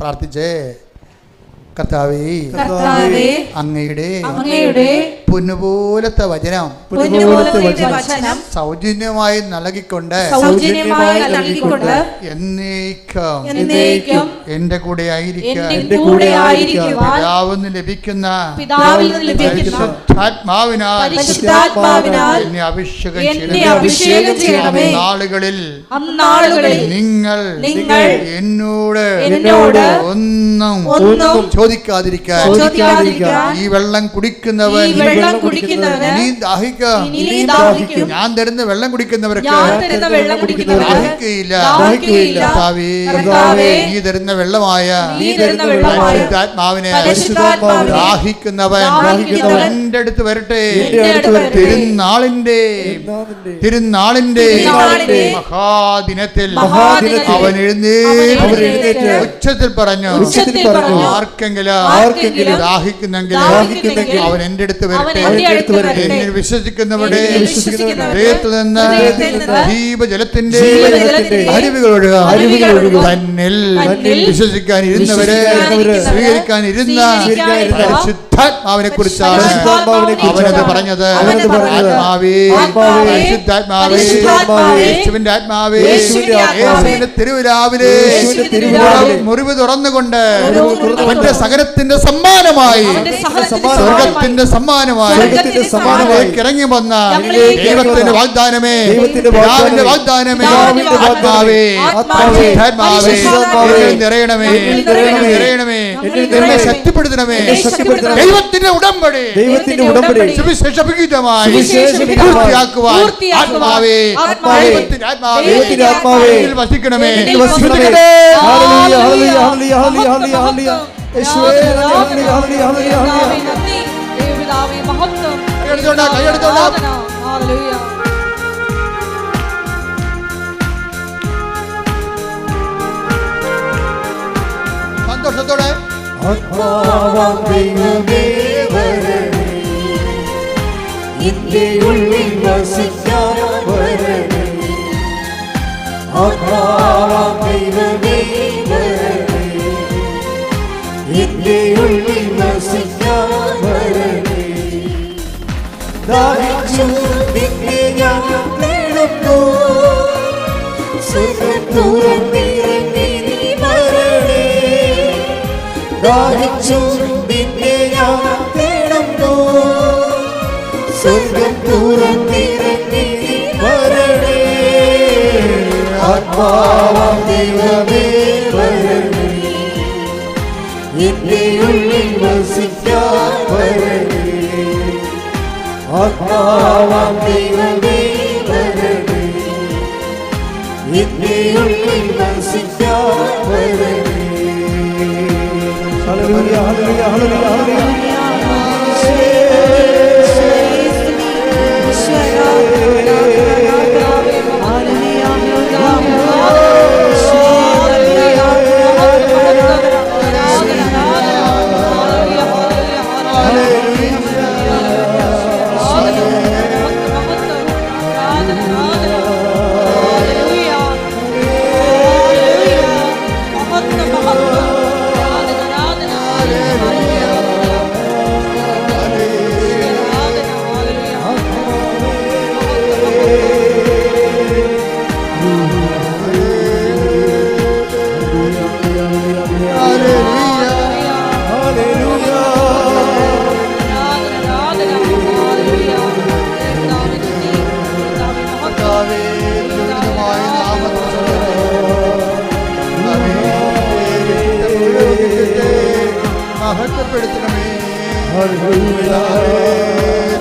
പ്രാർത്ഥിച്ചേ. കർത്താവേ, അങ്ങയുടെ പൊന്നുപോലത്തെ വചനം സൗജന്യമായി നൽകിക്കൊണ്ട് എന്നേക്കും എന്റെ കൂടെ ആയിരിക്കാൻ പിതാവിന് ലഭിക്കുന്ന പരിശുദ്ധാത്മാവിനാൽ എന്നെ അഭിഷേകം ചെയ്യണമേ. നാളുകളിൽ നിങ്ങൾ എന്നോട് ഒന്നും ചോദിക്കാതിരിക്കാൻ ഈ വെള്ളം കുടിക്കുന്നവൻ ഇനി ദാഹിക്കും. ഞാൻ തരുന്ന വെള്ളം കുടിക്കുന്നവർക്ക് ദാഹിക്കുകയില്ല. നീ തരുന്ന വെള്ളമായ പരിശുദ്ധാത്മാവിനെ ദാഹിക്കുന്നവൻ എന്റെ അടുത്ത് വരട്ടെ. തിരുനാളിന്റെ മഹാദിനത്തിൽ അവൻ എഴുന്നേറ്റ് ഉച്ചത്തിൽ പറഞ്ഞു, ആർക്കെങ്കിലും ദാഹിക്കുന്നെങ്കിൽ അവൻ എന്റെ അടുത്ത് വരട്ടെ. എന്നിൽ വിശ്വസിക്കുന്നവരുടെ ഹൃദയത്തിൽ നിന്ന് ജീവജലത്തിന്റെ അരുവികൾ ഒഴുകുക. തന്നിൽ വിശ്വസിക്കാൻ ഇരുന്നവരെ സ്വീകരിക്കാൻ ഇരുന്ന പരിശുദ്ധാത്മാവിനെ കുറിച്ചാണ് അവനത് പറഞ്ഞത്. ആത്മാവേ, പരിശുദ്ധാത്മാവേ, യേശുവിന്റെ ആത്മാവേ, യേശുവിന്റെ തിരുവിലാവിലെ മുറിവ് തുറന്നുകൊണ്ട് അവന്റെ സകലത്തിന്റെ സമ്മാനമായി സ്വർഗത്തിന്റെ സമ്മാനമായി ഇറങ്ങി വന്ന ദൈവത്തിന്റെ വാഗ്ദാനമേ, പിതാവിന്റെ വാഗ്ദാനമേ, ആത്മാവേ, പരിശുദ്ധാത്മാവേ, നിറയണമേ, നിറയണമേ, എന്നെ ശക്തിപ്പെടുത്തണമേ. ദൈവത്തിന്റെ ഉടമ്പടി സുവിശേഷമായി പൂർത്തിയാക്കുവാൻ ആത്മാവേ, ദൈവത്തിന്റെ ആത്മാവേ വസിക്കണമേ. സന്തോഷത്തോടെ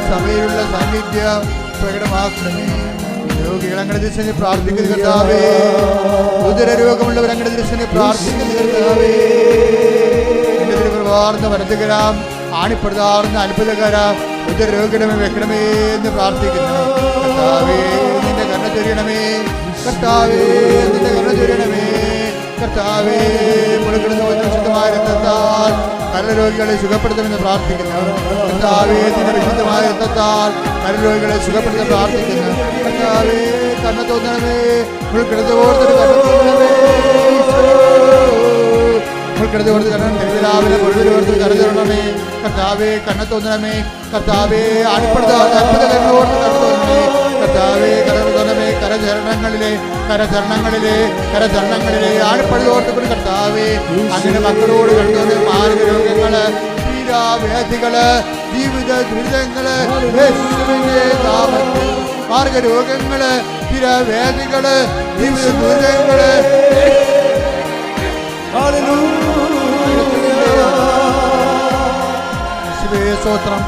സഭയിലുള്ള സാന്നിധ്യം പ്രകടമാക്കണമേ. രോഗികൾ അങ്ങയുടെ ദൃശ്യനെ പ്രാർത്ഥിക്കുന്ന കർത്താവേ, ഉദരരോഗമുള്ളവർ അങ്ങയുടെ ദൃശ്യനെ പ്രാർത്ഥിക്കുന്ന കർത്താവേ, എന്റെ തിരുവാർന്ന വരതുകരാം ആണിപ്പെടുതാർന്ന അത്ഭുതകരാം ഉദരരോഗിടമേ വെക്കണമേ എന്ന് പ്രാർത്ഥിക്കുന്നു. കർത്താവേ, നിന്റെ കരുണ ചൊരിയണമേ. കർത്താവേ, നിന്റെ കരുണ ചൊരിയണമേ. കർത്താവേ, മുഴുകിടുന്ന വിശുദ്ധമായ രക്തത്താൽ കരരോഗികളെ സുഖപ്പെടുത്തുമെന്ന് പ്രാർത്ഥിക്കുന്നു. കർത്താവേ, നിന്റെ വിശുദ്ധമായ രക്തത്താൽ കരരോഗികളെ സുഖപ്പെടുത്താൻ പ്രാർത്ഥിക്കുന്നു. കർത്താവേ, കണ്ണ തോന്നണമേ. മുഴുകിടത്തോർത്തൊരു കണ്ണ തോന്നണമേ. ഉൾക്കടത്ത് കൊടുത്ത് കരണം തെരുവിലാവിലെ മുഴുവൻ ഓർത്ത് കരുതരണമേ കർത്താവേ. കണ്ണത്തോന്നണമേ കർത്താവേ. ആണിപ്പെടുത്താതെ അത്ഭുതകരങ്ങളോർത്ത് കരുതണമേ കർത്താവേ. കരതരണമേ കരചരണങ്ങളിലെ ആണിപ്പഴുതോർത്തുകൊണ്ട് കർത്താവേ. അങ്ങനെ മക്കളോട് കണ്ടത് മാർഗ രോഗങ്ങള്, തീരാവേദികള്, ജീവിത ദുരിതങ്ങള്, മാർഗരോഗങ്ങള്, തീരാവേദികള്, ജീവിത ദുരിതങ്ങള് സ്തോത്രം.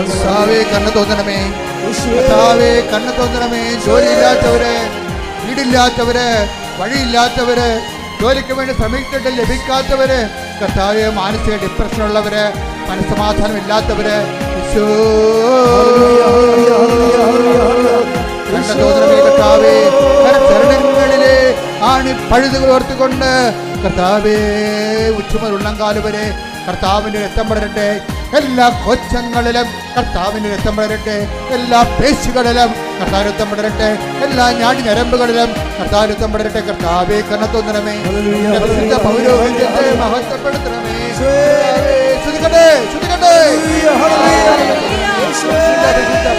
കർത്താവേ കണ്ണു തോന്നണമേ കർത്താവേ കണ്ണു തോന്നണമേ. ജോലിയില്ലാത്തവര്, വീടില്ലാത്തവര്, വഴിയില്ലാത്തവര്, ജോലിക്ക് വേണ്ടി ശ്രമിച്ചിട്ട് ലഭിക്കാത്തവര്, കർത്താവേ മാനസിക ഡിപ്രഷനുള്ളവര്, മനസ്സമാധാനം ഇല്ലാത്തവര്, കർത്താവേ ചരണങ്ങളിലെ ആണ് പഴുതുകൾ ഓർത്തുകൊണ്ട് കർത്താവേ ഉച്ചമുതൽ ഉള്ളംകാല് വരെ കർത്താവിൻ്റെ രക്തം പടരട്ടെ. എല്ലാ കൊച്ചങ്ങളിലും കർത്താവിൻ്റെ രക്തം പടരട്ടെ. എല്ലാ പേശികളിലും കർത്താവ് രക്തം പടരട്ടെ. എല്ലാ ഞാടി ഞരമ്പുകളിലും കർത്താവ് രക്തം പടരട്ടെ. കർത്താവേ കണ്ണത്തോന്നണമേ. പൗരോഹിത്യത്തെ മഹത്വപ്പെടുത്തണമേ.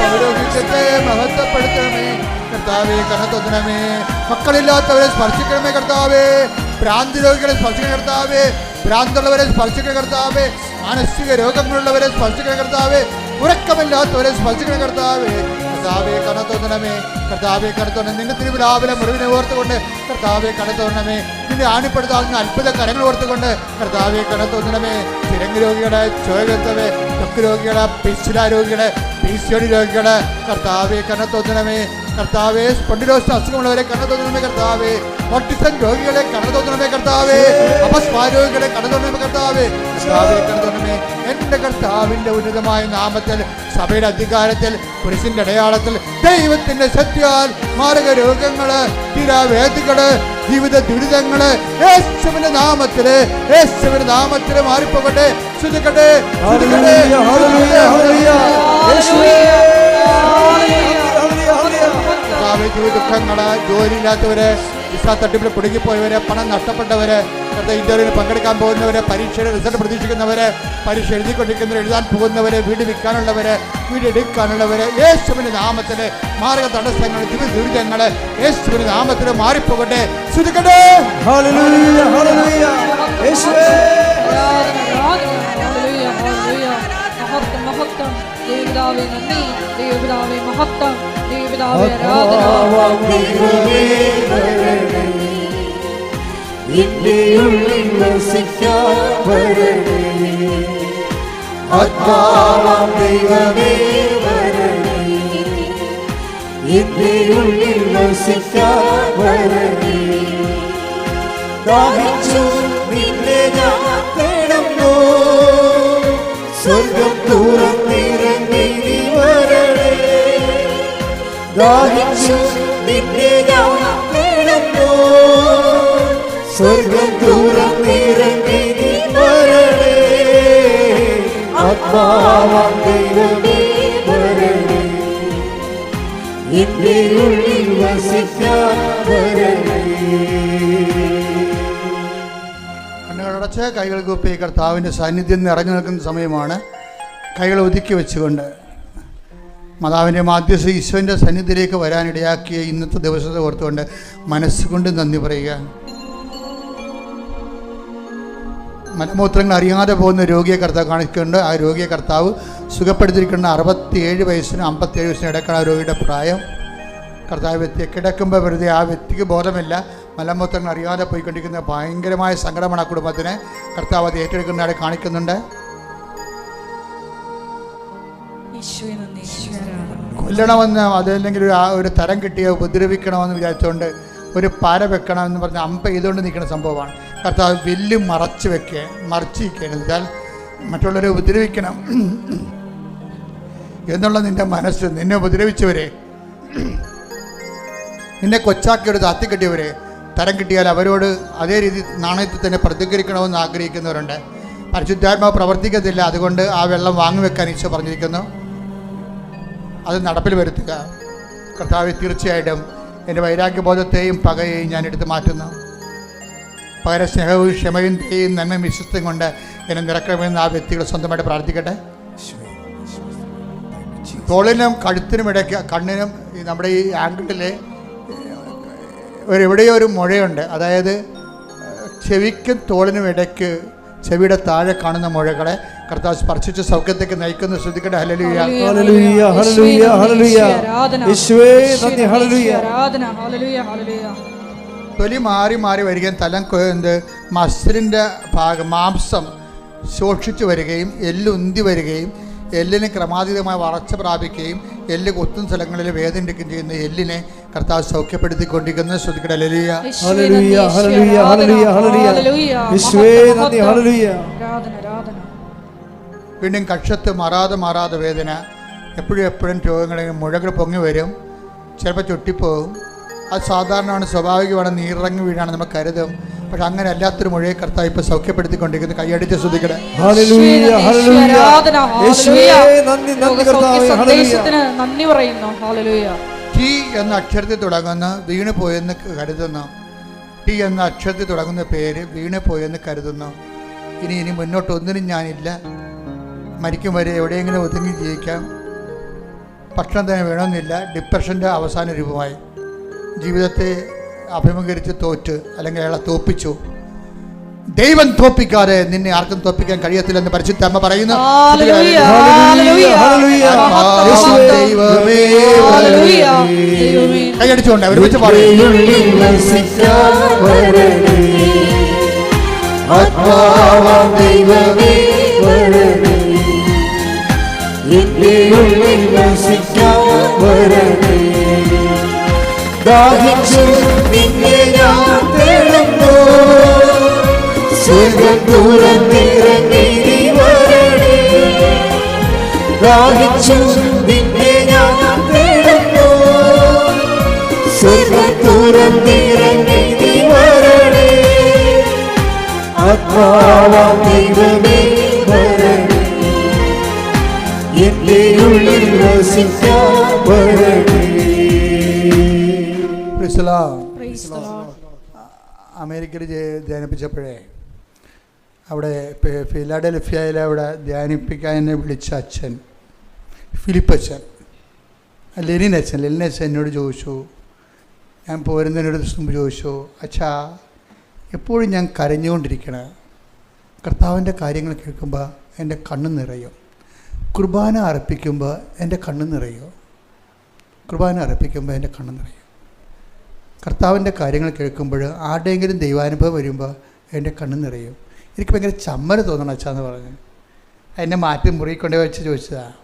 പൗരോഹിത്യത്തെ മഹത്വപ്പെടുത്തണമേ കർത്താവേ. കണ്ണത്തോന്നണമേ. മക്കളില്ലാത്തവരെ സ്പർശിക്കണമേ കർത്താവേ. ഭ്രാന്തി രോഗികളെ സ്പർശിക്കണ കർത്താവേ. ഭ്രാന്തുള്ളവരെ സ്പർശിക്കണ കർത്താവേ. മാനസിക രോഗങ്ങളുള്ളവരെ സ്പർശിക്കണ കർത്താവേ. ഉറക്കമില്ലാത്തവരെ സ്പർശിക്കണ കർത്താവേ. കർത്താവേ കണ്ണത്തോന്നണമേ. കർത്താവേ കണ്ണത്തോന്നെ. നിന്റെ തിരുവിലാവിലെ മുറിവിനെ ഓർത്തുകൊണ്ട് കർത്താവേ കണ്ണത്തോന്നണമേ. നിന്റെ ആണിപ്പെടുത്താവുന്ന അത്ഭുത കരങ്ങൾ ഓർത്തുകൊണ്ട് കർത്താവേ കണ്ണത്തോന്നണമേ. ചിരങ്ങ് രോഗികളെ, ചോരത്തവേ, ത്വക്ക് രോഗികളെ, പിച്ചില രോഗികളെ, PCOD രോഗികളെ കർത്താവേ കണ്ണത്തോന്നണമേ. കർത്താവേ സ്പോണ്ടിലോസിസ് അസുഖമുള്ളവരെ കണ്ണത്തോന്നണമേ കർത്താവേ. ഓട്ടിസം രോഗികളെ കണ്ണത്തോന്നണമേ കർത്താവേ. അപസ്മാര രോഗികളെ കണ്ണത്തോന്നണമേ കർത്താവേ. കർത്താവേ കണ്ണത്തോന്നണമേ. എൻ്റെ കർത്താവിൻ്റെ ഉന്നതമായ നാമത്തിൽ, സഭയുടെ അധികാരത്തിൽ, കുരിശിന്റെ അടയാളത്തിൽ, ദൈവത്തിന്റെ സത്യാൽ മാരക രോഗങ്ങള്, തീരാവേദികള്, ജീവിത ദുരിതങ്ങള് യേശുവിന്റെ നാമത്തില് മാറിപ്പോകട്ടെ. ശ്രദ്ധിക്കട്ടെ. ദുഃഖങ്ങള്, ജോലിയില്ലാത്തവര്, വിസ തട്ടിപ്പിൽ കുടുങ്ങിപ്പോയവര്, പണം നഷ്ടപ്പെട്ടവര്, ഇന്റർവ്യൂവിൽ പങ്കെടുക്കാൻ പോകുന്നവര്, പരീക്ഷയുടെ റിസൾട്ട് പ്രതീക്ഷിക്കുന്നവര്, പരീക്ഷ എഴുതിക്കൊണ്ടിരിക്കുന്നവർ, എഴുതാൻ പോകുന്നവര്, വീട് വിൽക്കാനുള്ളവര്, വീട് എടുക്കാനുള്ളവര് യേശുവിന്റെ നാമത്തില് മാർഗ തടസ്സങ്ങൾ, ജീവിത ദുരിതങ്ങള് യേശുവിന്റെ നാമത്തില് മാറിപ്പോകട്ടെ. ശ്രദ്ധിക്കട്ടെ. ദേവതാവേ നന്ദി, ദേവതാവേ മഹത്വം, ദേവതാവേ ആരാധന. എന്റെ ഉള്ളിൽ വസിക്കാൻ വരണേ, ആത്മാവാം ദൈവമേ വരണേ. എന്റെ ഉള്ളിൽ വസിക്കാൻ വരണേ. ദാഹിച്ചു നിന്നെ ഞാൻ തേടുന്നു, സ്വർഗം തുറന്നിറങ്ങി നീ വരണേ. ദാഹിച്ചു നിന്നെ ഞാൻ തേടുന്നു, സ്വർഗം തുറന്നിറങ്ങി നീ വരണേ. ആത്മാവാം ദൈവമേ വരണേ, എന്റെ ഉള്ളിൽ വസിക്കാൻ വരണേ. കണ്ണുകളടച്ച് കൈകൾ കൂപ്പി കർത്താവിൻ്റെ സാന്നിധ്യം നിറഞ്ഞു നിൽക്കുന്ന സമയമാണ്. കൈകൾ ഒതുക്കി വെച്ചുകൊണ്ട് മാതാവിൻ്റെ മാധ്യസ്ഥ ഈശോൻ്റെ സന്നിധിയിലേക്ക് വരാനിടയാക്കിയ ഇന്നത്തെ ദിവസത്തെ ഓർത്തുകൊണ്ട് മനസ്സുകൊണ്ട് നന്ദി പറയുക. മലമൂത്രങ്ങൾ അറിയാതെ പോകുന്ന രോഗിയെ കർത്താവ് കാണിക്കുന്നുണ്ട്. ആ രോഗിയെ കർത്താവ് സുഖപ്പെടുത്തിയിരിക്കുന്ന 67 വയസ്സിനും 57 വയസ്സിനും ഇടയ്ക്കാണ് ആ രോഗിയുടെ പ്രായം. കർത്താവ് വ്യക്തിയെ കിടക്കുമ്പോൾ വെറുതെ ആ വ്യക്തിക്ക് ബോധമില്ല, മലമൂത്രങ്ങൾ അറിയാതെ പോയിക്കൊണ്ടിരിക്കുന്ന ഭയങ്കരമായ സങ്കടമാണ് ആ കുടുംബത്തിന്. കർത്താവ് അത് ഏറ്റെടുക്കുന്നതായി കാണിക്കുന്നുണ്ട്. കൊല്ലണമെന്ന് അതല്ലെങ്കിൽ ഒരു തരം കിട്ടിയ ഉപദ്രവിക്കണമെന്ന് വിചാരിച്ചുകൊണ്ട് ഒരു പാര വെക്കണമെന്ന് പറഞ്ഞ് അമ്പ ചെയ്തുകൊണ്ട് നിൽക്കുന്ന സംഭവമാണ്. കർത്താവ് വെല്ല് മറച്ച് വയ്ക്കുകയാണ്. വെച്ചാൽ മറ്റുള്ളവരെ ഉപദ്രവിക്കണം എന്നുള്ള നിൻ്റെ മനസ്സ്, നിന്നെ ഉപദ്രവിച്ചവരെ, നിന്നെ കൊച്ചാക്കിയൊരു താത്തിക്കെട്ടിയവരെ തരം കിട്ടിയാൽ അവരോട് അതേ രീതി നാണയത്തിൽ തന്നെ പ്രതികരിക്കണമെന്ന് ആഗ്രഹിക്കുന്നവരുണ്ട്. പരിശുദ്ധാത്മാവ് പ്രവർത്തിക്കത്തില്ല. അതുകൊണ്ട് ആ വെള്ളം വാങ്ങിവെക്കാൻ ഈശോ പറഞ്ഞിരിക്കുന്നു. അത് നടപ്പിൽ വരുത്തുക. കർത്താവ് തീർച്ചയായിട്ടും എൻ്റെ വൈരാഗ്യബോധത്തെയും പകയെയും ഞാൻ എടുത്തു മാറ്റുന്നു. പകരം സ്നേഹവും ക്ഷമയും ദയയും നന്മയും വിശ്വസ്തയും കൊണ്ട് എന്നെ നിറക്കണമെന്ന് ആ വ്യക്തികൾ സ്വന്തമായിട്ട് പ്രാർത്ഥിക്കട്ടെ. തോളിനും കഴുത്തിനും ഇടയ്ക്ക് കണ്ണിനും നമ്മുടെ ഈ ആംഗിളിൽ എവിടെയോ ഒരു മുഴയുണ്ട്. അതായത് ചെവിക്കും തോളിനും ഇടയ്ക്ക് ചെവിയുടെ താഴെ കാണുന്ന മുഴകളെ കർത്താവ് സ്പർശിച്ച് സൗഖ്യത്തേക്ക് നയിക്കുന്നു. ശ്രദ്ധിക്കട്ടെ. ഹല്ലേലൂയ, ഹല്ലേലൂയ, ഹല്ലേലൂയ, ഹല്ലേലൂയ. യേശുവേ നന്ദി. ഹല്ലേലൂയ. തൊലി മാറി മാറി വരികയും തലം മസിലിൻ്റെ ഭാഗം മാംസം ശോഷിച്ചു വരികയും എല്ല് ഉന്തി വരികയും എല്ലിന് ക്രമാതീതമായ വളർച്ച പ്രാപിക്കുകയും എല്ല് കുത്തുന്ന സ്ഥലങ്ങളിൽ വേദനിക്കുകയും ചെയ്യുന്ന എല്ലിനെ കർത്താവ് സൗഖ്യപ്പെടുത്തിക്കൊണ്ടിരിക്കുന്നത്. ശ്രദ്ധിക്കട്ടെ. ഹല്ലേലൂയ, ഹല്ലേലൂയ, ഹല്ലേലൂയ, ഹല്ലേലൂയ, ഹല്ലേലൂയ. യേശുവേ നന്ദി. ഹല്ലേലൂയ. വീണ്ടും കക്ഷത്ത് മാറാതെ വേദന, എപ്പോഴും രോഗങ്ങളിൽ മുഴകൾ പൊങ്ങി വരും, ചിലപ്പോൾ ചുട്ടിപ്പോകും. അത് സാധാരണമാണ്, സ്വാഭാവികമാണ്, നീറിറങ്ങി വീഴാണ് നമ്മൾ കരുതും. പക്ഷെ അങ്ങനെ അല്ലാത്തൊരു മുഴയെ കർത്താവ് ഇപ്പോൾ സൗഖ്യപ്പെടുത്തിക്കൊണ്ടിരിക്കുന്നത്. കൈയടിച്ച് ശ്രദ്ധിക്കട്ടെ. ഹല്ലേലൂയ, ഹല്ലേലൂയ. യേശുവേ നന്ദി, നന്ദി കർത്താവേ. ഹല്ലേലൂയ. ടി എന്ന അക്ഷരത്തിൽ തുടങ്ങുന്ന വീണ് പോയെന്ന് കരുതുന്നു. ടി എന്ന അക്ഷരത്തിൽ തുടങ്ങുന്ന പേര് വീണ് പോയെന്ന് കരുതുന്നു. ഇനി മുന്നോട്ട് ഒന്നിനും ഞാനില്ല. മരിക്കും വരെ എവിടെയെങ്കിലും ഒതുങ്ങി ജീവിക്കാം. ഭക്ഷണം തന്നെ വേണമെന്നില്ല. ഡിപ്രഷൻ്റെ അവസാന രൂപമായി ജീവിതത്തെ അഭിമുഖീകരിച്ച് തോറ്റ് അല്ലെങ്കിൽ അയാളെ തോപ്പിച്ചു. ദൈവം തോപ്പിക്കാതെ നിന്നെ ആർക്കും തോപ്പിക്കാൻ കഴിയത്തില്ലെന്ന് പരിശുദ്ധ അമ്മ പറയുന്നു. കൈയടിച്ചുകൊണ്ട് ഒരുമിച്ച് പറയും. ദാഹിച്ചു നിന്നെ ഞാൻ തേടുന്നു, സ്വർഗ്ഗം തുറന്നിറങ്ങി നീ വരണേ. ദാഹിച്ചു നിന്നെ ഞാൻ തേടുന്നു, സ്വർഗ്ഗം തുറന്നിറങ്ങി നീ വരണേ. ആത്മാവാം ദൈവമേ വരണേ, എന്റെ ഉള്ളിൽ വസിക്കാൻ വരണേ. അമേരിക്കയിൽ ധ്യാനിപ്പിച്ചപ്പോഴേ അവിടെ ഫിലാഡൽഫിയയിൽ അവിടെ ധ്യാനിപ്പിക്കാൻ എന്നെ വിളിച്ച അച്ഛൻ ഫിലിപ്പച്ചൻ, ലെനിൻ അച്ഛൻ എന്നോട് ചോദിച്ചു. ഞാൻ പോരുന്നതിനൊരു ദിവസം ചോദിച്ചു, അച്ഛാ എപ്പോഴും ഞാൻ കരഞ്ഞുകൊണ്ടിരിക്കണേ, കർത്താവിൻ്റെ കാര്യങ്ങൾ കേൾക്കുമ്പോൾ എൻ്റെ കണ്ണ് നിറയും, കുർബാന അർപ്പിക്കുമ്പോൾ എൻ്റെ കണ്ണ് നിറയും, കുർബാന അർപ്പിക്കുമ്പോൾ എൻ്റെ കണ്ണ് നിറയും, കർത്താവിൻ്റെ കാര്യങ്ങൾ കേൾക്കുമ്പോൾ ആരുടെയെങ്കിലും ദൈവാനുഭവം വരുമ്പോൾ എൻ്റെ കണ്ണ് നിറയും, എനിക്ക് ഭയങ്കര ചമ്മൽ തോന്നണം അച്ഛാന്ന് പറഞ്ഞു. എന്നെ മാറ്റി മുറിയിൽ കൊണ്ടു വെച്ച് ചോദിച്ചതാണ്.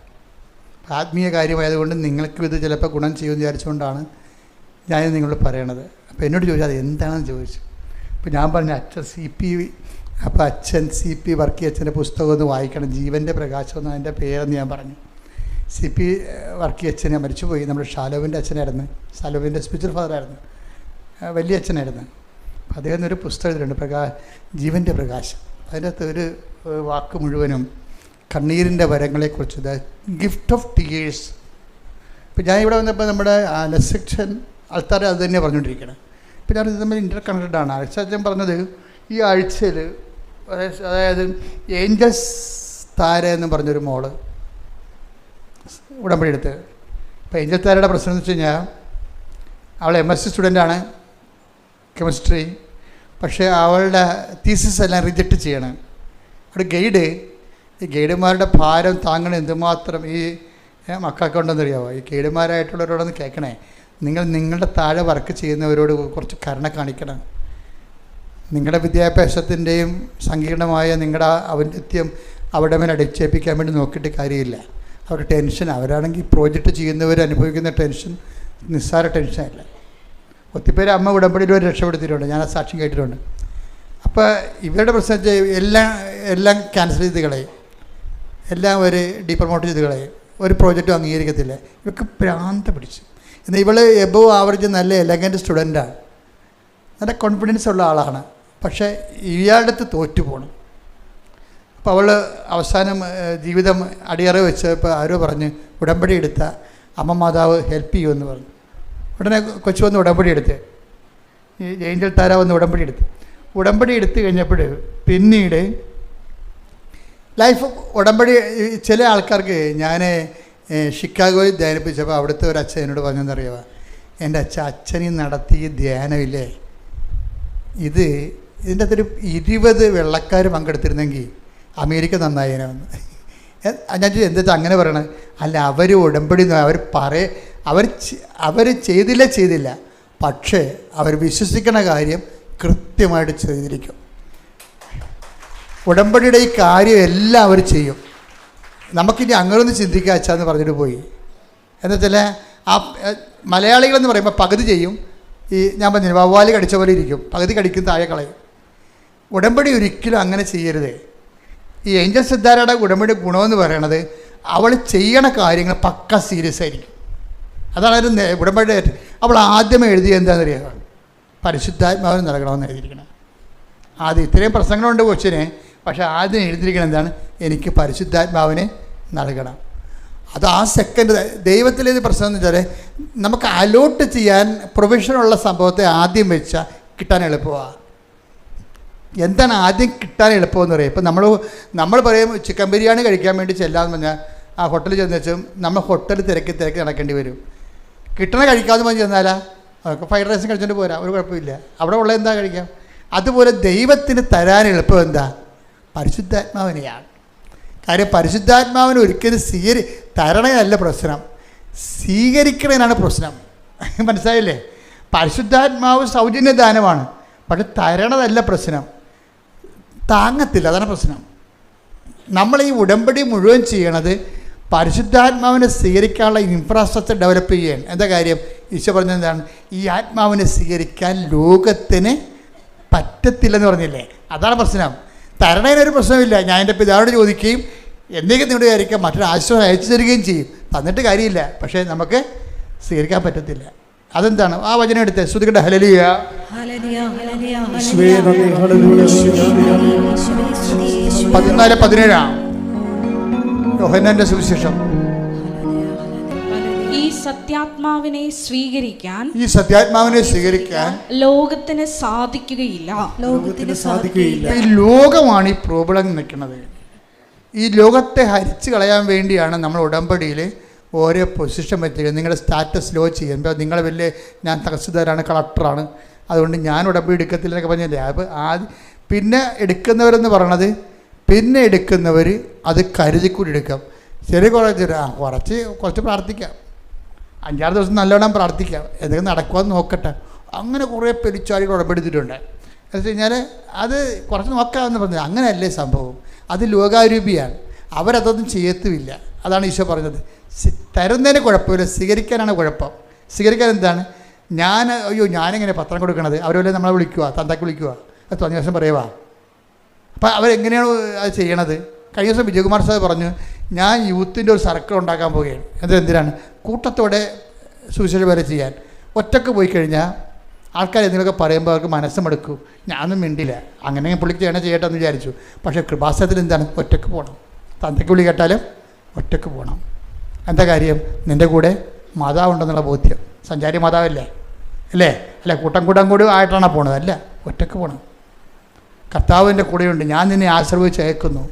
ആത്മീയ കാര്യമായതുകൊണ്ട് നിങ്ങൾക്കും ഇത് ചിലപ്പോൾ ഗുണം ചെയ്യുമെന്ന് വിചാരിച്ചുകൊണ്ടാണ് ഞാൻ നിങ്ങളോട് പറയണത്. അപ്പോൾ എന്നോട് ചോദിച്ചാൽ അത് എന്താണെന്ന് ചോദിച്ചു. അപ്പോൾ ഞാൻ പറഞ്ഞു അച്ഛൻ സി പി വർക്കി അച്ഛൻ്റെ പുസ്തകം ഒന്ന് വായിക്കണം, ജീവൻ്റെ പ്രകാശം എന്ന് അതിൻ്റെ പേരെന്ന് ഞാൻ പറഞ്ഞു. സി പി വർക്കി അച്ഛനെ മരിച്ചുപോയി. നമ്മുടെ ഷാലോവിൻ്റെ അച്ഛനായിരുന്നു, ഷാലോവിൻ്റെ സ്പിരിച്വൽ ഫാദറായിരുന്നു, വലിയ അച്ഛനായിരുന്നു. അപ്പോൾ അദ്ദേഹം ഒരു പുസ്തകം എഴുതിയിട്ടുണ്ട്, ജീവൻ്റെ പ്രകാശം. അതിനകത്ത് ഒരു വാക്ക് മുഴുവനും കണ്ണീരിൻ്റെ വരങ്ങളെക്കുറിച്ച്, ദ ഗിഫ്റ്റ് ഓഫ് ടീയേഴ്സ്. ഇപ്പോൾ ഞാൻ ഇവിടെ വന്നപ്പോൾ നമ്മുടെ സെക്ഷൻ ആൾക്കാർ അത് തന്നെ പറഞ്ഞുകൊണ്ടിരിക്കണം. ഇപ്പോൾ ഞാൻ ഇത് തമ്മിൽ ഇൻ്റർ കണക്റ്റഡാണ്. അച്ഛൻ പറഞ്ഞത് ഈ ആഴ്ചയിൽ, അതായത് ഏഞ്ചൽസ് താര എന്ന് പറഞ്ഞൊരു മോള് ഉടമ്പടി എടുത്ത്. ഇപ്പോൾ ഏഞ്ചൽ താരയുടെ പ്രശ്നം എന്ന് വെച്ച് കഴിഞ്ഞാൽ അവൾ MSc സ്റ്റുഡൻ്റാണ്, കെമിസ്ട്രി. പക്ഷേ അവളുടെ തീസിസ് എല്ലാം റിജക്റ്റ് ചെയ്യണം. അവിടെ ഈ ഗൈഡുമാരുടെ ഭാരം താങ്ങണം എന്തുമാത്രം ഈ മക്കൾക്ക് ഉണ്ടെന്നറിയാമോ? ഈ ഗൈഡുമാരായിട്ടുള്ളവരോടൊന്ന് കേൾക്കണേ, നിങ്ങളുടെ താഴെ വർക്ക് ചെയ്യുന്നവരോട് കുറച്ച് കരുണ കാണിക്കണം. നിങ്ങളുടെ വിദ്യാഭ്യാസത്തിൻ്റെയും സങ്കീർണമായ നിങ്ങളുടെ ഔന്നത്യം അവരുടെ മേലെ അടിച്ചേൽപ്പിക്കാൻ വേണ്ടി നോക്കിയിട്ട് കാര്യമില്ല. അവരുടെ ടെൻഷൻ, അവരാണെങ്കിൽ പ്രോജക്റ്റ് ചെയ്യുന്നവർ അനുഭവിക്കുന്ന ടെൻഷൻ നിസ്സാര ടെൻഷനല്ല. ഒത്തിരി അമ്മ ഉടമ്പടിയിൽ ഒരു രക്ഷപ്പെടുത്തിയിട്ടുണ്ട്, ഞാൻ ആ സാക്ഷ്യം കേട്ടിട്ടുണ്ട്. അപ്പോൾ ഇവരുടെ പ്രശ്നം എല്ലാം ക്യാൻസൽ ചെയ്ത് കളയും, എല്ലാം ഒരു ഡീപ്രമോട്ട് ചെയ്ത് കളയും, ഒരു പ്രോജക്റ്റും അംഗീകരിക്കത്തില്ല. ഇവർക്ക് ഭ്രാന്ത് പിടിച്ചു. എന്നാൽ ഇവൾ എബോവ് ആവറേജ് നല്ല എലഗൻറ്റ് സ്റ്റുഡൻ്റാണ്, നല്ല കോൺഫിഡൻസ് ഉള്ള ആളാണ്. പക്ഷേ ഇയാളുടെ അടുത്ത് തോറ്റു പോകണം. അപ്പോൾ അവൾ അവസാനം ജീവിതം അടിയറ വെച്ച് ഇപ്പോൾ ആരോ പറഞ്ഞ് ഉടമ്പടി എടുത്ത അമ്മ മാതാവ് ഹെൽപ്പ് ചെയ്യുമെന്ന് പറഞ്ഞു. ഉടനെ കൊച്ചു വന്ന് ഉടമ്പടി എടുത്ത്, ഈ ഏഞ്ചൽ താര വന്ന് ഉടമ്പടി എടുത്ത് കഴിഞ്ഞപ്പോൾ പിന്നീട് ലൈഫ് ഉടമ്പടി ചില ആൾക്കാർക്ക് ഞാൻ ഷിക്കാഗോയിൽ ധ്യാനിപ്പിച്ചപ്പോൾ അവിടുത്തെ ഒരു അച്ഛൻ എന്നോട് പറഞ്ഞെന്നറിയുക, എൻ്റെ അച്ഛനീ നടത്തിയ ധ്യാനമില്ലേ, ഇതിൻ്റെ അകത്തൊരു 20 വെള്ളക്കാർ പങ്കെടുത്തിരുന്നെങ്കിൽ അമേരിക്ക നന്നായേനെന്ന്. ഞാൻ എന്താ അങ്ങനെ പറയണത്? അല്ല, അവർ ഉടമ്പടി അവർ ചെയ്തില്ല, പക്ഷേ അവർ വിശ്വസിക്കുന്ന കാര്യം കൃത്യമായിട്ട് ചെയ്തിരിക്കും. ഉടമ്പടിയുടെ ഈ കാര്യം എല്ലാം അവർ ചെയ്യും. നമുക്കിനി അങ്ങനെയൊന്ന് ചിന്തിക്കുക അച്ഛാന്ന് പറഞ്ഞിട്ട് പോയി. എന്താ വെച്ചാൽ ആ മലയാളികളെന്ന് പറയുമ്പോൾ പകുതി ചെയ്യും, ഈ ഞാൻ പറഞ്ഞു വവ്വാല് കടിച്ച പോലെ ഇരിക്കും, പകുതി കടിക്കും, താഴെ കളയും. ഉടമ്പടി ഒരിക്കലും അങ്ങനെ ചെയ്യരുത്. ഈ ഏഞ്ചൽ സിദ്ധാരയുടെ ഉടമ്പടി ഗുണമെന്ന് പറയണത് അവൾ ചെയ്യണ കാര്യങ്ങൾ പക്ക സീരിയസ് ആയിരിക്കും. അതാണ് ഒരു ഉടമ്പടി. അവൾ ആദ്യമേ എഴുതിയ എന്താണെന്ന് അറിയാം, പരിശുദ്ധാത്മാവിന് നൽകണമെന്ന് എഴുതിയിരിക്കണം. ആദ്യം ഇത്രയും പ്രസംഗങ്ങളുണ്ട് കൊച്ചിന്, പക്ഷേ ആദ്യം എഴുതിയിരിക്കണം എന്താണ്, എനിക്ക് പരിശുദ്ധാത്മാവിനെ നൽകണം. അത് ആ സെക്കൻഡ്. ദൈവത്തിലേത് പ്രശ്നം എന്ന് വെച്ചാൽ നമുക്ക് അലോട്ട് ചെയ്യാൻ പ്രൊവിഷനുള്ള സംഭവത്തെ ആദ്യം വെച്ചാൽ കിട്ടാൻ എളുപ്പമാണ്. എന്താണ് ആദ്യം കിട്ടാൻ എളുപ്പമെന്ന് പറയും. ഇപ്പം നമ്മൾ പറയും ചിക്കൻ ബിരിയാണി കഴിക്കാൻ വേണ്ടി ചെല്ലാമെന്ന് പറഞ്ഞാൽ ആ ഹോട്ടലിൽ ചെന്ന് വെച്ചും നമ്മൾ ഹോട്ടൽ തിരക്കി നടക്കേണ്ടി വരും. കിട്ടണ കഴിക്കാമെന്ന് പറഞ്ഞ് ചെന്നാലാ അതൊക്കെ ഫ്രൈഡ് റൈസും കഴിച്ചുകൊണ്ട് പോരാ, ഒരു കുഴപ്പമില്ല, അവിടെ ഉള്ള എന്താ കഴിക്കാം. അതുപോലെ ദൈവത്തിന് തരാൻ എളുപ്പം എന്താ, പരിശുദ്ധാത്മാവിനെയാണ്. കാര്യം പരിശുദ്ധാത്മാവിന് ഒരിക്കലും തരണതല്ല പ്രശ്നം, സ്വീകരിക്കണതിനാണ് പ്രശ്നം. മനസ്സിലായില്ലേ? പരിശുദ്ധാത്മാവ് സൗജന്യദാനമാണ്, പക്ഷെ തരണതല്ല പ്രശ്നം, താങ്ങത്തില്ല, അതാണ് പ്രശ്നം. നമ്മൾ ഈ ഉടമ്പടി മുഴുവൻ ചെയ്യണത് പരിശുദ്ധാത്മാവിനെ സ്വീകരിക്കാനുള്ള ഇൻഫ്രാസ്ട്രക്ചർ ഡെവലപ്പ് ചെയ്യാൻ. എന്താ കാര്യം? ഈശോ പറഞ്ഞത് എന്താണ്, ഈ ആത്മാവിനെ സ്വീകരിക്കാൻ ലോകത്തിന് പറ്റത്തില്ലെന്ന് പറഞ്ഞില്ലേ, അതാണ് പ്രശ്നം. തരണതിനൊരു പ്രശ്നമില്ല, ഞാൻ എൻ്റെ പിതാവിനോട് ചോദിക്കുകയും എന്തെങ്കിലും നിങ്ങളുടെ വിചാരിക്കാം മറ്റൊരു ആശ്രയം അയച്ചു തരികയും ചെയ്യും, തന്നിട്ട് കാര്യമില്ല, പക്ഷേ നമുക്ക് സ്വീകരിക്കാൻ പറ്റത്തില്ല. അതെന്താണ്? ആ വചനം എടുത്ത് ശ്രുതികട്ടെ, ഹല്ലേലൂയ 14:17 യോഹന്നാന്റെ സുവിശേഷം. ഈ സത്യാത്മാവിനെ സ്വീകരിക്കാൻ ലോകത്തിന് സാധിക്കുകയില്ല. ഈ ലോകമാണ് ഈ പ്രോബ്ലം നിൽക്കുന്നത്. ഈ ലോകത്തെ ഹരിച്ചു കളയാൻ വേണ്ടിയാണ് നമ്മൾ ഉടമ്പടിയിൽ ഓരോ പൊസിഷൻ വെച്ചിരിക്കുന്നത്. നിങ്ങളുടെ സ്റ്റാറ്റസ് ലോ ചെയ്യാൻ. ഇപ്പോൾ നിങ്ങളെ വലിയ ഞാൻ തഹസിൽദാരാണ്, കളക്ടറാണ്, അതുകൊണ്ട് ഞാൻ ഉടമ്പടി എടുക്കത്തില്ലെന്നൊക്കെ പറഞ്ഞില്ലേ. അപ്പോൾ പിന്നെ എടുക്കുന്നവരെന്ന് പറയണത്, പിന്നെ എടുക്കുന്നവർ അത് കരുതിക്കൂടി എടുക്കാം. ശരി, കുറച്ച് പ്രാർത്ഥിക്കാം, 5-6 ദിവസം നല്ലോണം പ്രാർത്ഥിക്കാം, എന്തെങ്കിലും നടക്കുമെന്ന് നോക്കട്ടെ. അങ്ങനെ കുറേ പെരിച്ചാടികൾ ഉടമ്പെടുത്തിട്ടുണ്ട്. എന്ന് വെച്ച് കഴിഞ്ഞാൽ അത് കുറച്ച് നോക്കാമെന്ന് പറഞ്ഞത് അങ്ങനെയല്ലേ സംഭവം. അത് ലോകാരൂപിയാണ്, അവരതൊന്നും ചെയ്യത്തുമില്ല. അതാണ് ഈശോ പറഞ്ഞത്. തരുന്നതിന് കുഴപ്പമില്ല, സ്വീകരിക്കാനാണ് കുഴപ്പം. സ്വീകരിക്കാൻ എന്താണ്, ഞാനെങ്ങനെ പത്രം കൊടുക്കണത്, അവരല്ലേ നമ്മളെ വിളിക്കുക, തന്തയ്ക്ക് വിളിക്കുക, അത് തോന്നിയ ദിവസം പറയുക. അപ്പോൾ അവരെങ്ങനെയാണ് അത് ചെയ്യണത്? കഴിഞ്ഞ ദിവസം വിജയകുമാർ സാർ പറഞ്ഞു, ഞാൻ യൂത്തിൻ്റെ ഒരു സർക്കിൾ ഉണ്ടാക്കാൻ പോവുകയാണ്. എന്തിനാണ്? കൂട്ടത്തോടെ സുവിശേഷം വരെ ചെയ്യാൻ. ഒറ്റക്ക് പോയി കഴിഞ്ഞാൽ ആൾക്കാർ എന്തെങ്കിലുമൊക്കെ പറയുമ്പോൾ അവർക്ക് മനസ്സുമെടുക്കും. ഞാനൊന്നും മിണ്ടില്ല, അങ്ങനെ പുള്ളിക്ക് ചെയ്യട്ടെ എന്ന് വിചാരിച്ചു. പക്ഷേ കൃപാസനത്തിൽ എന്താണ്, ഒറ്റക്ക് പോകണം. തന്തയ്ക്ക് വിളി കേട്ടാലും ഒറ്റക്ക് പോകണം. എന്താ കാര്യം? നിൻ്റെ കൂടെ മാതാവുണ്ടെന്നുള്ള ബോധ്യം. സഞ്ചാരി മാതാവല്ലേ അല്ലേ? അല്ല കൂട്ടം കൂടി ആയിട്ടാണ് പോണത്? അല്ല, ഒറ്റക്ക് പോകണം. കർത്താവിൻ്റെ കൂടെയുണ്ട്, ഞാൻ നിന്നെ ആശ്രയിച്ച് അയക്കുന്നു.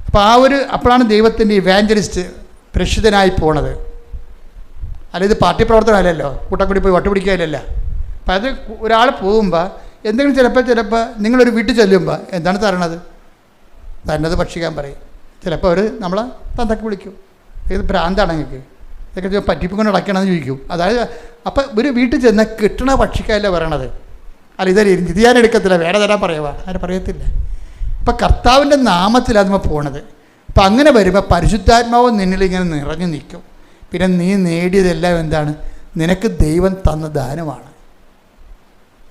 അപ്പോൾ അപ്പോഴാണ് ദൈവത്തിൻ്റെ ഇവാഞ്ചലിസ്റ്റ് പ്രേക്ഷിതനായി പോണത്. അല്ല, ഇത് പാർട്ടി പ്രവർത്തനമല്ലല്ലോ, കൂട്ടം കൂടി പോയി വട്ടുപിടിക്കുകയല്ലല്ലോ. അപ്പം അത് ഒരാൾ പോകുമ്പോൾ എന്തെങ്കിലും ചിലപ്പോൾ നിങ്ങളൊരു വീട്ടിൽ ചെല്ലുമ്പോൾ എന്താണ് തരണത് ഭക്ഷിക്കാൻ പറയും. ചിലപ്പോൾ അവർ നമ്മളെ തന്തക്ക് വിളിക്കും, ഇത് ഭ്രാന്താണ് നിങ്ങൾക്ക്, ഇതൊക്കെ പറ്റിപ്പിക്കൊണ്ട് അടയ്ക്കണമെന്ന് ചോദിക്കും. അതായത് അപ്പം ഒരു വീട്ടിൽ ചെന്നാൽ കിട്ടണ ഭക്ഷിക്കാനല്ലേ പറയണത്. അല്ല, ഇത് ഞാൻ എടുക്കത്തില്ല, വേറെ തരാൻ പറയുക, ആരും പറയത്തില്ല. അപ്പം കർത്താവിൻ്റെ നാമത്തിലാണ് നമ്മൾ പോണത്. അപ്പം അങ്ങനെ വരുമ്പോൾ പരിശുദ്ധാത്മാവ് നിന്നിലിങ്ങനെ നിറഞ്ഞു നിൽക്കും. പിന്നെ നീ നേടിയതെല്ലാം എന്താണ്? നിനക്ക് ദൈവം തന്ന ദാനമാണ്.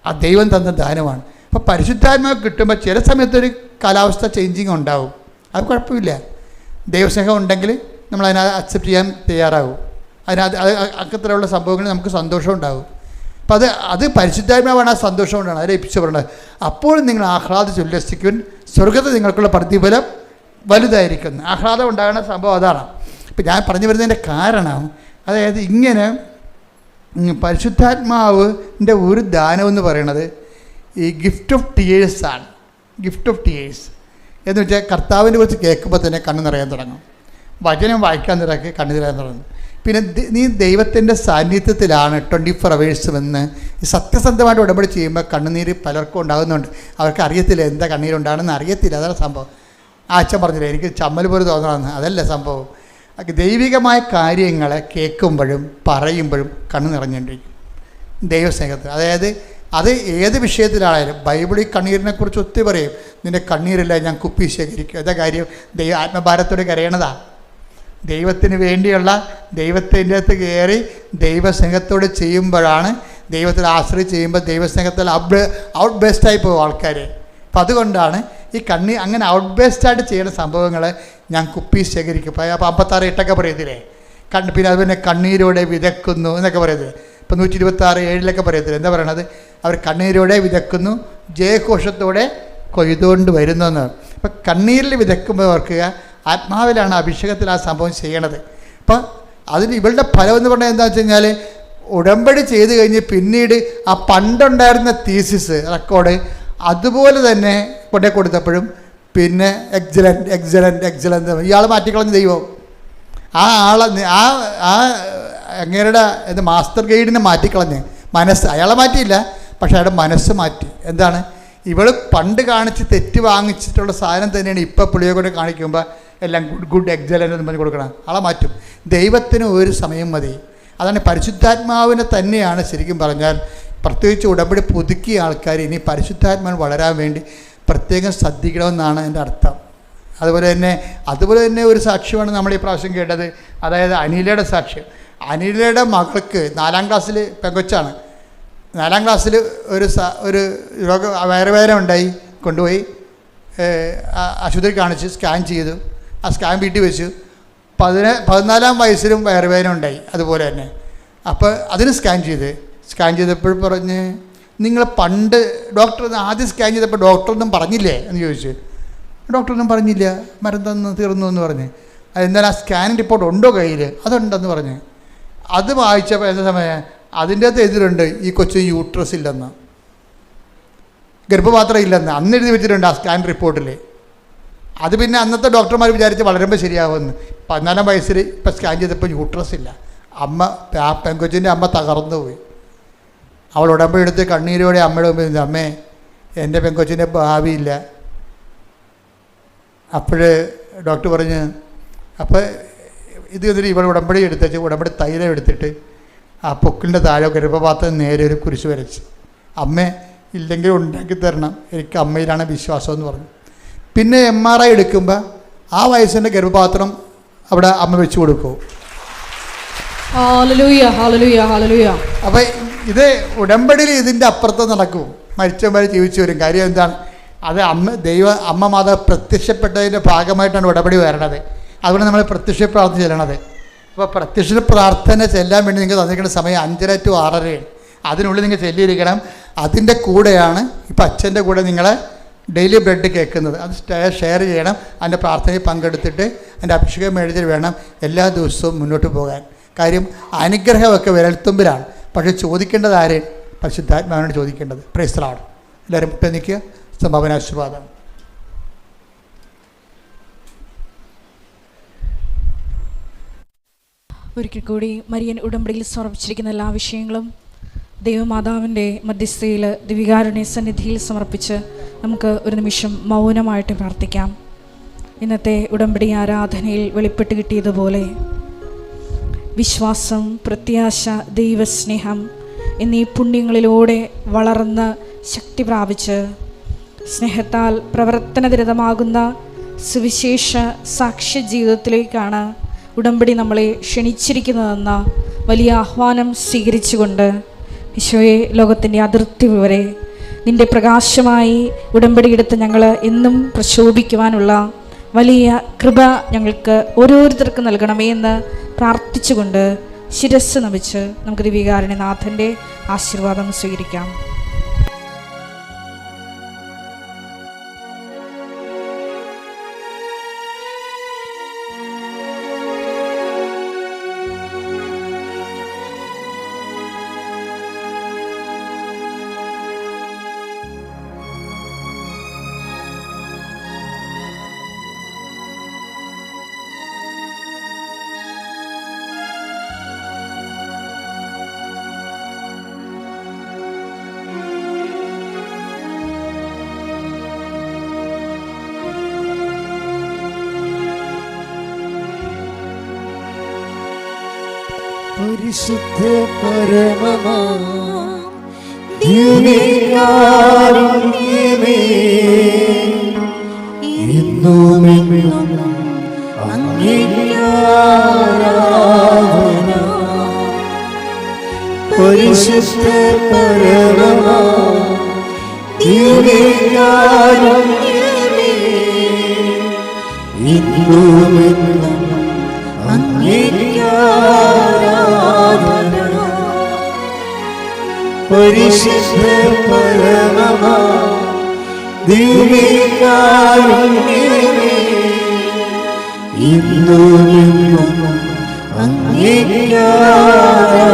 ആ ദൈവം തന്ന ദാനമാണ്. അപ്പോൾ പരിശുദ്ധാത്മാവ് കിട്ടുമ്പോൾ ചില സമയത്തൊരു കാലാവസ്ഥ ചേഞ്ചിങ് ഉണ്ടാവും, അത് കുഴപ്പമില്ല. ദൈവസ്നേഹം ഉണ്ടെങ്കിൽ നമ്മൾ അതിനകത്ത് അക്സെപ്റ്റ് ചെയ്യാൻ തയ്യാറാകും. അക്കത്തിലുള്ള സംഭവങ്ങളിൽ നമുക്ക് സന്തോഷം ഉണ്ടാകും. അപ്പം അത് പരിശുദ്ധാത്മാവാണ്, ആ സന്തോഷം കൊണ്ടാണ് അതിൽ എപ്പിച്ചപ്പെടുന്നത്. അപ്പോൾ നിങ്ങൾ ആഹ്ലാദിച്ച് ഉല്ലസിക്കുവാൻ സ്വർഗ്ഗത്തിൽ നിങ്ങൾക്കുള്ള പ്രതിഫലം വലുതായിരിക്കുന്നു. ആഹ്ലാദം ഉണ്ടാകുന്ന സംഭവം അതാണ്. ഇപ്പം ഞാൻ പറഞ്ഞു വരുന്നതിൻ്റെ കാരണം, അതായത് ഇങ്ങനെ പരിശുദ്ധാത്മാവിൻ്റെ ഒരു ദാനം എന്ന് പറയുന്നത് ഈ ഗിഫ്റ്റ് ഓഫ് ടിയേഴ്സാണ്. ഗിഫ്റ്റ് ഓഫ് ടിയേഴ്സ് എന്ന് വെച്ചാൽ കർത്താവിനെ കുറിച്ച് കേൾക്കുമ്പോൾ തന്നെ കണ്ണ് നിറയാൻ തുടങ്ങും, വചനം വായിക്കാൻ നിറയ്ക്ക് കണ്ണ് നിറയാൻ തുടങ്ങും. പിന്നെ നീ ദൈവത്തിൻ്റെ സാന്നിധ്യത്തിലാണ് 24 hours എന്ന് ഈ സത്യസന്ധമായിട്ട് ഉടമ്പടി ചെയ്യുമ്പോൾ കണ്ണുനീര് പലർക്കും ഉണ്ടാകുന്നുണ്ട്. അവർക്ക് അറിയത്തില്ല എന്താ കണ്ണീരുണ്ടാകണമെന്ന് അറിയത്തില്ല. അതാണ് സംഭവം. ആ അച്ഛൻ പറഞ്ഞില്ല എനിക്ക് ചമ്മൽ പോലെ തോന്നണമെന്ന്. അതല്ല സംഭവം. ദൈവികമായ കാര്യങ്ങളെ കേൾക്കുമ്പോഴും പറയുമ്പോഴും കണ്ണ് നിറഞ്ഞുകൊണ്ടിരിക്കും ദൈവസ്നേഹത്തിൽ. അതായത് അത് ഏത് വിഷയത്തിലാണെങ്കിലും ബൈബിളിൽ കണ്ണീരിനെ കുറിച്ച് ഒത്തിരി പറയും. നിൻ്റെ കണ്ണീരില്ല ഞാൻ കുപ്പി ശേഖരിക്കും. എന്താ കാര്യം? ആത്മഭാരത്തോടെ കരയണതാ. ദൈവത്തിന് വേണ്ടിയുള്ള ദൈവത്തിൻ്റെ അകത്ത് കയറി ദൈവസ്നേഹത്തോടെ ചെയ്യുമ്പോഴാണ്, ദൈവത്തിൽ ആശ്രയിച്ച് ചെയ്യുമ്പോൾ ദൈവസ്നേഹത്തിൽ ഔട്ട് ബേസ്റ്റായി പോകും ആൾക്കാർ. അപ്പം അതുകൊണ്ടാണ് ഈ അങ്ങനെ ഔട്ട് ബേസ്റ്റായിട്ട് ചെയ്യുന്ന സംഭവങ്ങൾ ഞാൻ കുപ്പി ശേഖരിക്കും. അപ്പോൾ 56:8 പറയത്തില്ലേ? പിന്നെ അതുപോലെ കണ്ണീരോടെ വിതക്കുന്നു എന്നൊക്കെ പറയത്തില്ലേ? ഇപ്പം 126:7 പറയത്തില്ല. എന്താ പറയണത്? അവർ കണ്ണീരോടെ വിതക്കുന്നു, ജയഘോഷത്തോടെ കൊയ്തുകൊണ്ട് വരുന്നു എന്ന്. അപ്പം കണ്ണീരിൽ വിതക്കുമ്പോൾ ഓർക്കുക, ആത്മാവിലാണ് അഭിഷേകത്തിൽ ആ സംഭവം ചെയ്യണത്. അപ്പം അതിന് ഇവളുടെ ഫലം എന്ന് പറഞ്ഞാൽ എന്താ വെച്ച് കഴിഞ്ഞാൽ, ഉടമ്പടി ചെയ്ത് കഴിഞ്ഞ് പിന്നീട് ആ പണ്ടുണ്ടായിരുന്ന തീസിസ് റെക്കോർഡ് അതുപോലെ തന്നെ കൊണ്ടേ കൊടുത്തപ്പോഴും പിന്നെ എക്സലൻ്റ് ഇയാൾ മാറ്റിക്കളഞ്ഞ ദൈവം. ആ ആളെ അങ്ങേരുടെ മാസ്റ്റർ ഗൈഡിനെ മാറ്റിക്കളഞ്ഞ് മനസ്സ്. അയാളെ മാറ്റിയില്ല, പക്ഷെ അയാളുടെ മനസ്സ് മാറ്റി. എന്താണ്? ഇവൾ പണ്ട് കാണിച്ച് തെറ്റ് വാങ്ങിച്ചിട്ടുള്ള സാധനം തന്നെയാണ് ഇപ്പം പുള്ളിയെ കൊണ്ട് കാണിക്കുമ്പോൾ എല്ലാം ഗുഡ് എക്സലൻ്റ് എന്ന് പറഞ്ഞ് കൊടുക്കണം. ആളെ മാറ്റും. ദൈവത്തിന് ഒരു സമയം മതി. അതാണ് പരിശുദ്ധാത്മാവിനെ തന്നെയാണ് ശരിക്കും പറഞ്ഞാൽ, പ്രത്യേകിച്ച് ഉടമ്പടി പുതുക്കിയ ആൾക്കാർ ഇനി പരിശുദ്ധാത്മാവിന് വളരാൻ വേണ്ടി പ്രത്യേകം ശ്രദ്ധിക്കണമെന്നാണ് എൻ്റെ അർത്ഥം. അതുപോലെ തന്നെ ഒരു സാക്ഷ്യമാണ് നമ്മൾ ഈ പ്രാവശ്യം കേട്ടത്. അതായത് അനിലയുടെ സാക്ഷ്യം. അനിലയുടെ മകൾക്ക് 4ാം ക്ലാസ്സിൽ പെങ്കൊച്ചാണ്. 4ാം ക്ലാസ്സിൽ ഒരു വയറുവേദന ഉണ്ടായി, കൊണ്ടുപോയി ആശുപത്രി കാണിച്ച് സ്കാൻ ചെയ്തു. ആ സ്കാൻ വീട്ടിൽ വെച്ചു. 14ാം വയസ്സിലും വയറുവേദന ഉണ്ടായി അതുപോലെ തന്നെ. അപ്പോൾ അതിന് സ്കാൻ ചെയ്തപ്പോൾ പറഞ്ഞ്, നിങ്ങൾ പണ്ട് ഡോക്ടർ ആദ്യം സ്കാൻ ചെയ്തപ്പോൾ ഡോക്ടറൊന്നും പറഞ്ഞില്ലേ എന്ന് ചോദിച്ചു. ഡോക്ടറൊന്നും പറഞ്ഞില്ല, മരുന്ന് തീർന്നു എന്ന് പറഞ്ഞ്. അതെന്തായാലും ആ സ്കാനിങ് റിപ്പോർട്ട് ഉണ്ടോ കയ്യിൽ? അതുണ്ടെന്ന് പറഞ്ഞ്. അത് വായിച്ചപ്പോൾ എന്താ സമയം അതിൻ്റെ അകത്ത് എതിരുണ്ട് ഈ കൊച്ചിന് യൂട്രസ് ഇല്ലെന്ന്, ഗർഭപാത്രം ഇല്ലെന്ന് അന്ന് എഴുതി വെച്ചിട്ടുണ്ട് ആ സ്കാൻ റിപ്പോർട്ടിൽ. അത് പിന്നെ അന്നത്തെ ഡോക്ടർമാർ വിചാരിച്ച് വളരുമ്പോൾ ശരിയാവുമെന്ന്. 14ാം വയസ്സിൽ ഇപ്പം സ്കാൻ ചെയ്തപ്പോൾ യൂട്രസ് ഇല്ല. ആ പെങ്കൊച്ചിൻ്റെ അമ്മ തകർന്നു പോയി. അവൾ ഉടമ്പടി എടുത്ത് കണ്ണീരോടെ അമ്മയുടെ മുമ്പിൽ, അമ്മേ എൻ്റെ പെങ്കൊച്ചിൻ്റെ ഭാവിയില്ല. അപ്പോൾ ഡോക്ടർ പറഞ്ഞ്, അപ്പോൾ ഇത് എന്നിട്ട് ഇവൾ ഉടമ്പടി എടുത്തേച്ച് ഉടമ്പടി തൈലം എടുത്തിട്ട് ആ പൊക്കിളിൻ്റെ താഴെ ഗർഭപാത്രം നേരെ ഒരു കുരിശ് വരച്ച്, അമ്മേ ഇല്ലെങ്കിൽ ഉണ്ടാക്കി തരണം, എനിക്ക് അമ്മയിലാണ് വിശ്വാസം എന്ന് പറഞ്ഞു. പിന്നെ MRI എടുക്കുമ്പോൾ ആ വയസ്സിൻ്റെ ഗർഭപാത്രം അവിടെ അമ്മ വെച്ച് കൊടുക്കും. അപ്പം ഇത് ഉടമ്പടിയിൽ ഇതിൻ്റെ അപ്പുറത്ത് നടക്കും. മരിച്ചവരെ ജീവിച്ചു വരും. കാര്യം എന്താണ്? അത് അമ്മ മാതാവ് പ്രത്യക്ഷപ്പെട്ടതിൻ്റെ ഭാഗമായിട്ടാണ് ഉടമ്പടി വരണത്. അതുകൊണ്ട് നമ്മൾ പ്രത്യക്ഷ പ്രാർത്ഥന ചെല്ലണത്. അപ്പോൾ പ്രത്യക്ഷ പ്രാർത്ഥന ചെല്ലാൻ വേണ്ടി നിങ്ങൾക്ക് തന്നിരിക്കുന്ന സമയം 5:30 to 6:30. അതിനുള്ളിൽ നിങ്ങൾ ചെല്ലിയിരിക്കണം. അതിൻ്റെ കൂടെയാണ് ഇപ്പം അച്ഛൻ്റെ കൂടെ നിങ്ങൾ ഡെയിലി ബ്രെഡ് കേൾക്കുന്നത്. അത് ഷെയർ ചെയ്യണം. അതിൻ്റെ പ്രാർത്ഥനയിൽ പങ്കെടുത്തിട്ട് അതിൻ്റെ അഭിഷേകം എഴുതി വേണം എല്ലാ ദിവസവും മുന്നോട്ട് പോകാൻ. കാര്യം അനുഗ്രഹമൊക്കെ വിരൽത്തുമ്പിലാണ്. പക്ഷേ ചോദിക്കേണ്ടത് ആര്? പരിശുദ്ധാത്മാവിനോട് ചോദിക്കേണ്ടത്. Praise the Lord. എല്ലാവരും മുട്ട നിൽക്കുക. സംഭാവനാശീർവാദം. ഒരിക്കൽ കൂടി മരിയൻ ഉടമ്പടിയിൽ സമർപ്പിച്ചിരിക്കുന്ന എല്ലാ വിഷയങ്ങളും ദൈവമാതാവിൻ്റെ മധ്യസ്ഥയിൽ ദിവികാരുണ്യ സന്നിധിയിൽ സമർപ്പിച്ച് നമുക്ക് ഒരു നിമിഷം മൗനമായിട്ട് പ്രാർത്ഥിക്കാം. ഇന്നത്തെ ഉടമ്പടി ആരാധനയിൽ വെളിപ്പെട്ട് കിട്ടിയതുപോലെ വിശ്വാസം, പ്രത്യാശ, ദൈവസ്നേഹം എന്നീ പുണ്യങ്ങളിലൂടെ വളർന്ന് ശക്തി പ്രാപിച്ച് സ്നേഹത്താൽ പ്രവർത്തനനിരതമാകുന്ന സുവിശേഷ സാക്ഷ്യ ജീവിതത്തിലേക്കാണ് ഉടമ്പടി നമ്മളെ ക്ഷണിച്ചിരിക്കുന്നതെന്ന വലിയ ആഹ്വാനം സ്വീകരിച്ചുകൊണ്ട്, ഈശോയെ, ലോകത്തിൻ്റെ അതിർത്തി വരെ നിൻ്റെ പ്രകാശമായി ഉടമ്പടി എടുത്ത് ഞങ്ങൾ എന്നും പ്രശോഭിക്കുവാനുള്ള വലിയ കൃപ ഞങ്ങൾക്ക് ഓരോരുത്തർക്കും നൽകണമേ എന്ന് പ്രാർത്ഥിച്ചുകൊണ്ട് ശിരസ്സ് നമിച്ച് നമുക്ക് ദിവികാരുണ്യനാഥൻ്റെ ആശീർവാദം സ്വീകരിക്കാം. പരിശുദ്ധ പരമമാ ദിവ്യകാരുണ്യമേ, എന്നുമെന്നും അങ്ങേക്ക് ആരാധന. പരിശുദ്ധ പരമമാ ദിവ്യകാരുണ്യമേ, എന്നുമെന്നും അങ്ങേക്ക് ആരാധന. പരിശുദ്ധ പരമമാ ദിവ്യകാരുണ്യമേ, എന്നുമെന്നും അങ്ങേക്ക് ആരാധന.